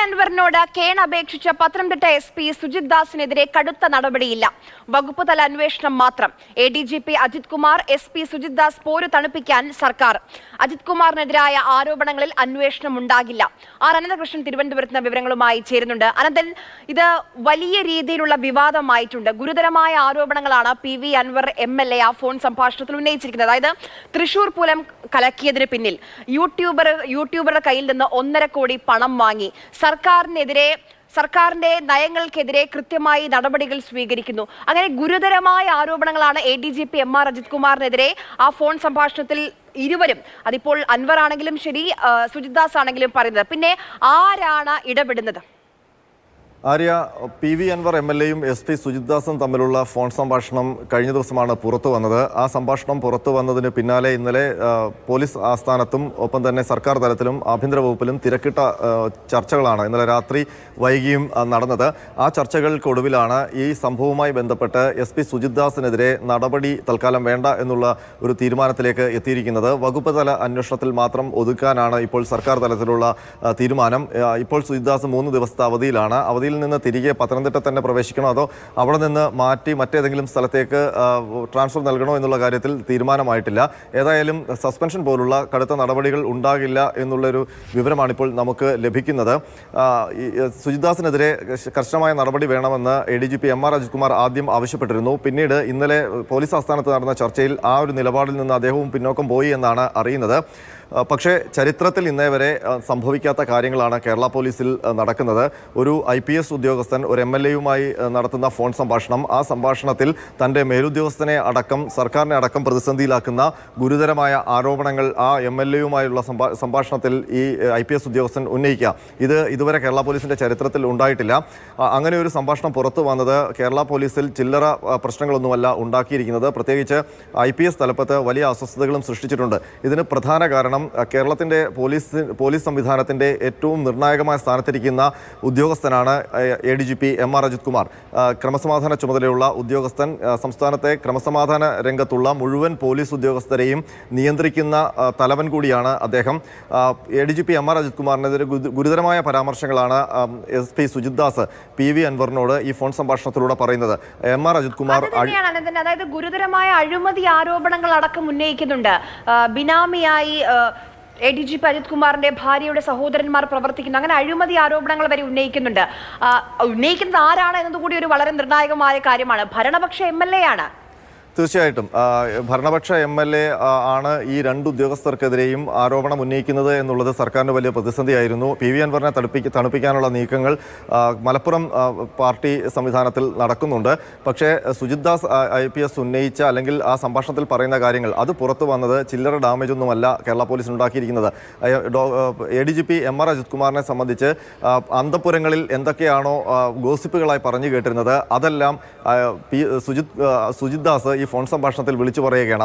അൻവറിനോട് കേൺ അപേക്ഷിച്ച പത്തനംതിട്ട SP സുജിത് ദാസിനെതിരെ കടുത്ത നടപടിയില്ല. വകുപ്പ് തല അന്വേഷണം മാത്രം. ADGP അജിത് കുമാർ, SP സുജിത് ദാസ് പോരു തണുപ്പിക്കാൻ സർക്കാർ. അജിത് കുമാറിനെതിരായ ആരോപണങ്ങളിൽ അന്വേഷണം ഉണ്ടാകില്ല. അനന്തകൃഷ്ണൻ തിരുവനന്തപുരത്ത് വിവരങ്ങളുമായി ചേരുന്നുണ്ട്. അനന്തൻ, ഇത് വലിയ രീതിയിലുള്ള വിവാദമായിട്ടുണ്ട്. ഗുരുതരമായ ആരോപണങ്ങളാണ് PV അൻവർ MLA ആ ഫോൺ സംഭാഷണത്തിൽ ഉന്നയിച്ചിരിക്കുന്നത്. അതായത് തൃശൂർ പൂരം കലക്കിയതിന് പിന്നിൽ യൂട്യൂബറുടെ കയ്യിൽ നിന്ന് 1.5 കോടി പണം വാങ്ങി. സർക്കാരിന്റെ നയങ്ങൾക്കെതിരെ കൃത്യമായി നടപടികൾ സ്വീകരിക്കുന്നു. അങ്ങനെ ഗുരുതരമായ ആരോപണങ്ങളാണ് ADGP MR അജിത് കുമാറിനെതിരെ ആ ഫോൺ സംഭാഷണത്തിൽ ഇരുവരും, അതിപ്പോൾ അൻവർ ആണെങ്കിലും ശരി, സുജിത് ദാസ് ആണെങ്കിലും പറയുന്നത്. പിന്നെ ആരാണ് ഇടപെടുന്നത്? ആര്യ, PV അൻവർ MLAയും SP സുജിത് ദാസും തമ്മിലുള്ള ഫോൺ സംഭാഷണം കഴിഞ്ഞ ദിവസമാണ് പുറത്തു വന്നത്. ആ സംഭാഷണം പുറത്തു വന്നതിന് പിന്നാലെ ഇന്നലെ പോലീസ് ആസ്ഥാനത്തും ഒപ്പം തന്നെ സർക്കാർ തലത്തിലും ആഭ്യന്തര വകുപ്പിലും തിരക്കിട്ട ചർച്ചകളാണ് ഇന്നലെ രാത്രി വൈകിയും നടന്നത്. ആ ചർച്ചകൾക്കൊടുവിലാണ് ഈ സംഭവവുമായി ബന്ധപ്പെട്ട് SP സുജിത് ദാസിനെതിരെ നടപടി തൽക്കാലം വേണ്ട എന്നുള്ള ഒരു തീരുമാനത്തിലേക്ക് എത്തിയിരിക്കുന്നത്. വകുപ്പ് തല അന്വേഷണത്തിൽ മാത്രം ഒതുക്കാനാണ് ഇപ്പോൾ സർക്കാർ തലത്തിലുള്ള തീരുമാനം. ഇപ്പോൾ സുജിത് ദാസ് 3 ദിവസത്തെ അവധിയിലാണ്. അവധിയിൽ നിന്ന് തിരികെ പത്തനംതിട്ട തന്നെ പ്രവേശിക്കണോ അതോ അവിടെ നിന്ന് മാറ്റി മറ്റേതെങ്കിലും സ്ഥലത്തേക്ക് ട്രാൻസ്ഫർ നൽകണോ എന്നുള്ള കാര്യത്തിൽ തീരുമാനമായിട്ടില്ല. ഏതായാലും സസ്പെൻഷൻ പോലുള്ള കടുത്ത നടപടികൾ ഉണ്ടാകില്ല എന്നുള്ളൊരു വിവരമാണിപ്പോൾ നമുക്ക് ലഭിക്കുന്നത്. സുജിത് ദാസിനെതിരെ കർശനമായ നടപടി വേണമെന്ന് ADGP MR അജിത് കുമാർ ആദ്യം ആവശ്യപ്പെട്ടിരുന്നു. പിന്നീട് ഇന്നലെ പോലീസ് ആസ്ഥാനത്ത് നടന്ന ചർച്ചയിൽ ആ ഒരു നിലപാടിൽ നിന്ന് അദ്ദേഹവും പിന്നോക്കം പോയി എന്നാണ് അറിയുന്നത്. പക്ഷേ ചരിത്രത്തിൽ ഇന്നേ വരെ സംഭവിക്കാത്ത കാര്യങ്ങളാണ് കേരള പോലീസിൽ നടക്കുന്നത്. ഒരു IPS ഉദ്യോഗസ്ഥൻ ഒരു MLAയുമായി നടത്തുന്ന ഫോൺ സംഭാഷണം, ആ സംഭാഷണത്തിൽ തൻ്റെ മേലുദ്യോഗസ്ഥനെ അടക്കം സർക്കാരിനെ അടക്കം പ്രതിസന്ധിയിലാക്കുന്ന ഗുരുതരമായ ആരോപണങ്ങൾ ആ MLAയുമായുള്ള സംഭാഷണത്തിൽ ഈ IPS ഉദ്യോഗസ്ഥൻ ഉന്നയിക്കുക, ഇത് ഇതുവരെ കേരള പോലീസിൻ്റെ ചരിത്രത്തിൽ ഉണ്ടായിട്ടില്ല. അങ്ങനെ ഒരു സംഭാഷണം പുറത്തു വന്നത് കേരള പോലീസിൽ ചില്ലറ പ്രശ്നങ്ങളൊന്നുമല്ല ഉണ്ടാക്കിയിരിക്കുന്നത്. പ്രത്യേകിച്ച് IPS തലപ്പത്ത് വലിയ അസ്വസ്ഥതകളും സൃഷ്ടിച്ചിട്ടുണ്ട്. ഇതിന് പ്രധാന കാരണം കേരളത്തിൻ്റെ പോലീസ് സംവിധാനത്തിൻ്റെ ഏറ്റവും നിർണായകമായ സ്ഥാനത്തിരിക്കുന്ന ഉദ്യോഗസ്ഥനാണ് ADGP MR അജിത് കുമാർ. ക്രമസമാധാന ചുമതലയുള്ള ഉദ്യോഗസ്ഥൻ, സംസ്ഥാനത്തെ ക്രമസമാധാന രംഗത്തുള്ള മുഴുവൻ പോലീസ് ഉദ്യോഗസ്ഥരെയും നിയന്ത്രിക്കുന്ന തലവൻ കൂടിയാണ് അദ്ദേഹം. ADGP MR അജിത് കുമാറിനെതിരെ ഗുരുതരമായ പരാമർശങ്ങളാണ് SP സുജിത് ദാസ് PV അൻവറിനോട് ഈ ഫോൺ സംഭാഷണത്തിലൂടെ പറയുന്നത്. MR അജിത് കുമാർ അതായത് ഗുരുതരമായ അഴിമതി ആരോപണങ്ങൾ അടക്കം ഉന്നയിക്കുന്നുണ്ട്. ബിനാമിയായി ADGP അജിത് കുമാറിന്റെ ഭാര്യയുടെ സഹോദരന്മാർ പ്രവർത്തിക്കുന്നു. അങ്ങനെ അഴിമതി ആരോപണങ്ങൾ വരെ ഉന്നയിക്കുന്നുണ്ട്. ഉന്നയിക്കുന്നത് ആരാണ് എന്നതുകൂടി ഒരു വളരെ നിർണായകമായ കാര്യമാണ്. ഭരണപക്ഷ MLA ആണ്. തീർച്ചയായിട്ടും ഭരണപക്ഷ MLA ആണ് ഈ 2 ഉദ്യോഗസ്ഥർക്കെതിരെയും ആരോപണം ഉന്നയിക്കുന്നത് എന്നുള്ളത് സർക്കാരിന് വലിയ പ്രതിസന്ധിയായിരുന്നു. PV അൻവറിനെ തണുപ്പിക്കാനുള്ള നീക്കങ്ങൾ മലപ്പുറം പാർട്ടി സംവിധാനത്തിൽ നടക്കുന്നുണ്ട്. പക്ഷേ സുജിത് ദാസ് IPS ഉന്നയിച്ച അല്ലെങ്കിൽ ആ സംഭാഷണത്തിൽ പറയുന്ന കാര്യങ്ങൾ അത് പുറത്തു വന്നത് ചില്ലറ ഡാമേജ് ഒന്നുമല്ല കേരള പോലീസ് ഉണ്ടാക്കിയിരിക്കുന്നത്. ADGP MR അജിത് കുമാറിനെ സംബന്ധിച്ച് അന്തഃപുരങ്ങളിൽ എന്തൊക്കെയാണോ ഗോസിപ്പുകളായി പറഞ്ഞു കേട്ടിരുന്നത് അതെല്ലാം സുജിത് ദാസ് ഈ ഫോൺ സംഭാഷണത്തിൽ വിളിച്ചു പറയുകയാണ്.